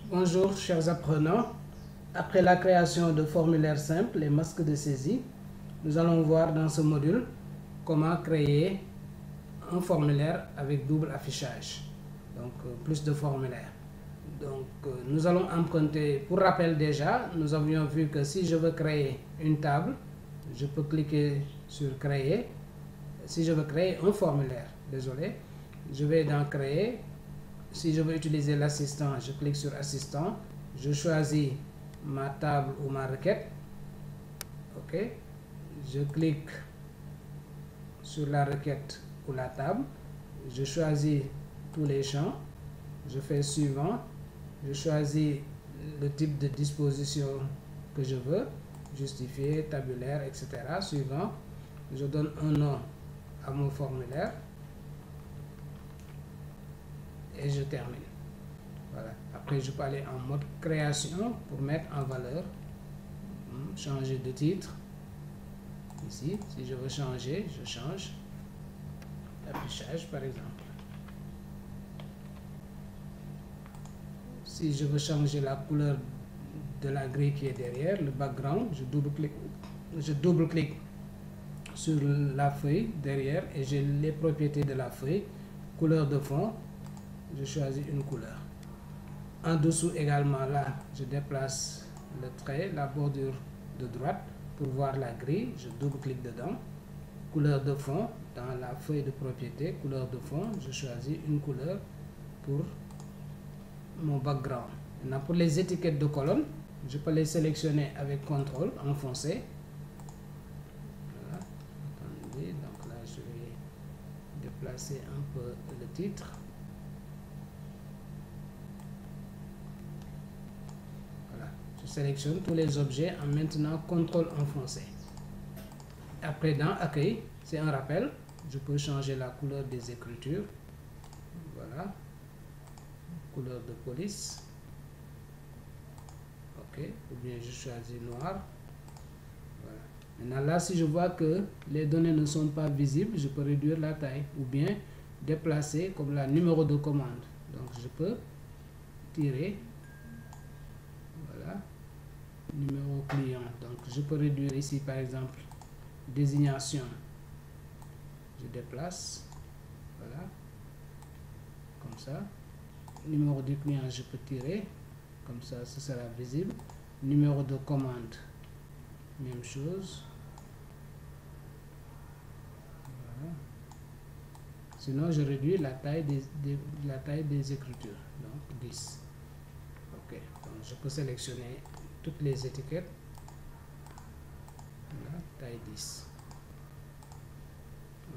Bonjour chers apprenants, après la création de formulaires simples et masques de saisie, nous allons voir dans ce module comment créer un formulaire avec double affichage, donc plus de formulaires. Donc nous allons emprunter, pour rappel déjà, nous avions vu que si je veux créer une table, je peux cliquer sur créer. Si je veux créer un formulaire, désolé, je vais dans créer. Si je veux utiliser l'assistant, je clique sur assistant, je choisis ma table ou ma requête, ok, je clique sur la requête ou la table, je choisis tous les champs, je fais suivant, je choisis le type de disposition que je veux, justifier, tabulaire, etc. Suivant, je donne un nom à mon formulaire et je termine. Voilà. Après, je peux aller en mode création pour mettre en valeur, changer de titre. Ici, si je veux changer, je change l'affichage par exemple. Si je veux changer la couleur de la grille qui est derrière, le background, je double-clique sur la feuille derrière et j'ai les propriétés de la feuille. Couleur de fond, je choisis une couleur. En dessous également, là, je déplace le trait, la bordure de droite pour voir la grille. Je double-clique dedans. Couleur de fond, dans la feuille de propriété, couleur de fond, je choisis une couleur pour mon background. Maintenant, pour les étiquettes de colonne, je peux les sélectionner avec CTRL, enfoncer. Voilà. Attendez, donc là, je vais déplacer un peu le titre. Je sélectionne tous les objets en maintenant CTRL enfoncé. Après dans accueil, c'est un rappel, je peux changer la couleur des écritures. Voilà, couleur de police. Ok, ou bien je choisis noir. Voilà. Maintenant là, si je vois que les données ne sont pas visibles, je peux réduire la taille ou bien déplacer comme la numéro de commande. Donc je peux tirer. Voilà. Numéro client, donc je peux réduire ici par exemple désignation, je déplace, voilà, comme ça. Numéro du client, je peux tirer, comme ça ce sera visible. Numéro de commande, même chose, voilà. Sinon je réduis la taille des écritures, donc 10. Ok, donc je peux sélectionner toutes les étiquettes. Voilà, taille 10.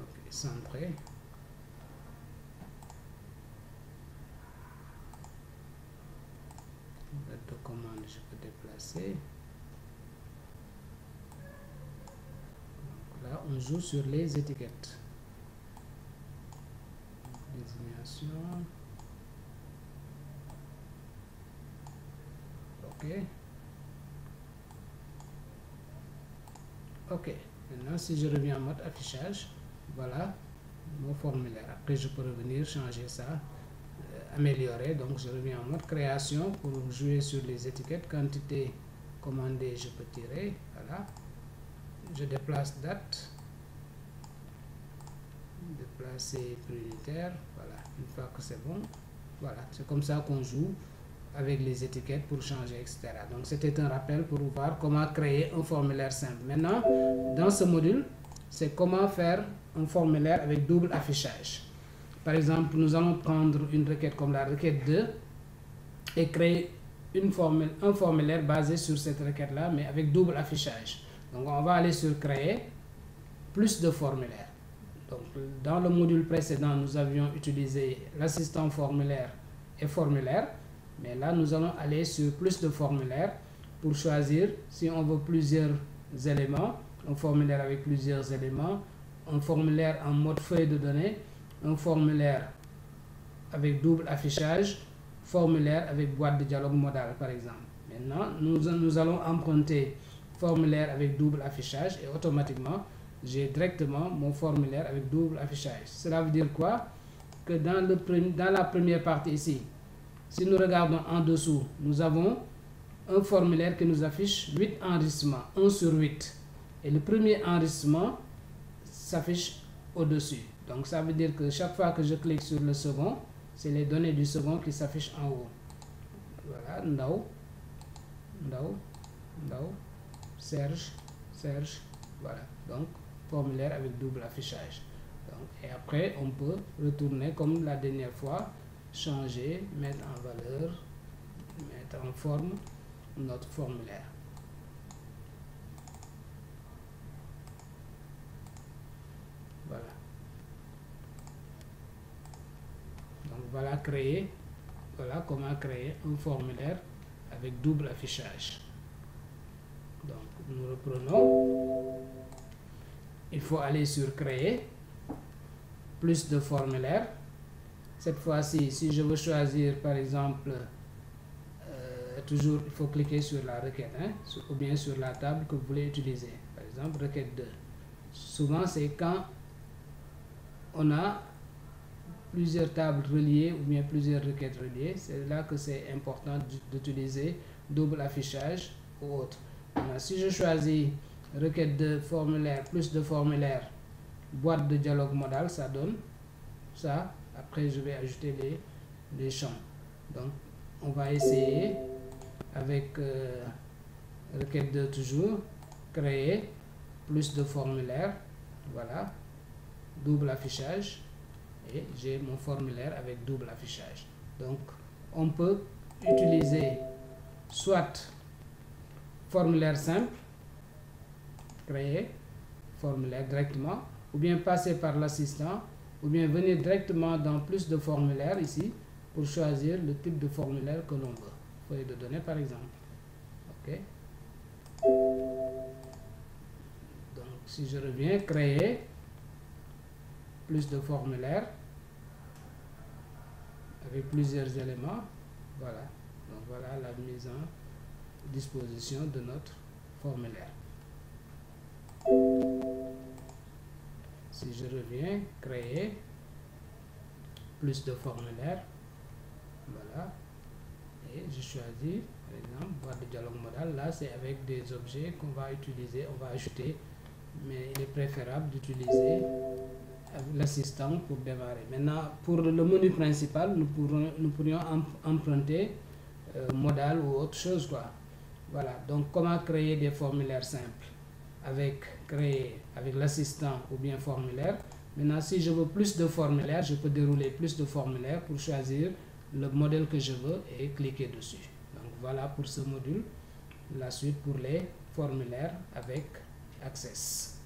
Ok, centré. Date de commande, je peux déplacer. Donc là, on joue sur les étiquettes. Désignation. Ok. Ok, maintenant si je reviens en mode affichage, voilà mon formulaire. Après je peux revenir changer ça, améliorer. Donc je reviens en mode création pour jouer sur les étiquettes. Quantité commandée, je peux tirer, voilà. Je déplace date, déplacer prioritaire, voilà. Une fois que c'est bon, voilà, c'est comme ça qu'on joue avec les étiquettes pour changer, etc. Donc c'était un rappel pour voir comment créer un formulaire simple. Maintenant, dans ce module, c'est comment faire un formulaire avec double affichage. Par exemple, nous allons prendre une requête comme la requête 2 et créer un formulaire basé sur cette requête-là, mais avec double affichage. Donc on va aller sur créer, plus de formulaires. Donc dans le module précédent, nous avions utilisé l'assistant formulaire et formulaire. Mais là, nous allons aller sur plus de formulaires pour choisir si on veut plusieurs éléments, un formulaire avec plusieurs éléments, un formulaire en mode feuille de données, un formulaire avec double affichage, formulaire avec boîte de dialogue modal par exemple. Maintenant, nous allons emprunter formulaire avec double affichage et automatiquement, j'ai directement mon formulaire avec double affichage. Cela veut dire quoi? Que dans la première partie ici, Si nous regardons en dessous, nous avons un formulaire qui nous affiche 8 enregistrements, 1 sur 8. Et le premier enregistrement s'affiche au-dessus. Donc ça veut dire que chaque fois que je clique sur le second, c'est les données du second qui s'affichent en haut. Voilà, Ndao, Serge, voilà. Donc formulaire avec double affichage. Donc, et après, on peut retourner comme la dernière fois, changer, mettre en valeur, mettre en forme notre formulaire. Voilà. Donc voilà comment créer un formulaire avec double affichage. Donc nous reprenons. Il faut aller sur créer, plus de formulaires. Cette fois-ci, si je veux choisir par exemple, toujours il faut cliquer sur la requête, ou bien sur la table que vous voulez utiliser. Par exemple, requête 2. Souvent c'est quand on a plusieurs tables reliées ou bien plusieurs requêtes reliées, c'est là que c'est important d'utiliser double affichage ou autre. Alors, si je choisis requête de formulaire, plus de formulaire, boîte de dialogue modal, ça donne ça. Après, je vais ajouter les champs. Donc, on va essayer avec requête 2 toujours, créer plus de formulaire, voilà, double affichage. Et j'ai mon formulaire avec double affichage. Donc, on peut utiliser soit formulaire simple, créer formulaire directement, ou bien passer par l'assistant, ou bien venir directement dans plus de formulaires ici, pour choisir le type de formulaire que l'on veut. Feuille de données par exemple. Ok. Donc, si je reviens, créer plus de formulaires, avec plusieurs éléments, voilà. Donc voilà la mise en disposition de notre formulaire. Si je reviens, créer plus de formulaires, voilà, et je choisis par exemple boîte de dialogue modal. Là c'est avec des objets qu'on va utiliser, on va ajouter, mais il est préférable d'utiliser l'assistant pour démarrer. Maintenant, pour le menu principal, nous pourrions emprunter modal ou autre chose, quoi. Voilà. Donc, comment créer des formulaires simples avec l'assistant ou bien formulaire. Maintenant, si je veux plus de formulaires, je peux dérouler plus de formulaires pour choisir le modèle que je veux et cliquer dessus. Donc, voilà pour ce module. La suite pour les formulaires avec Access.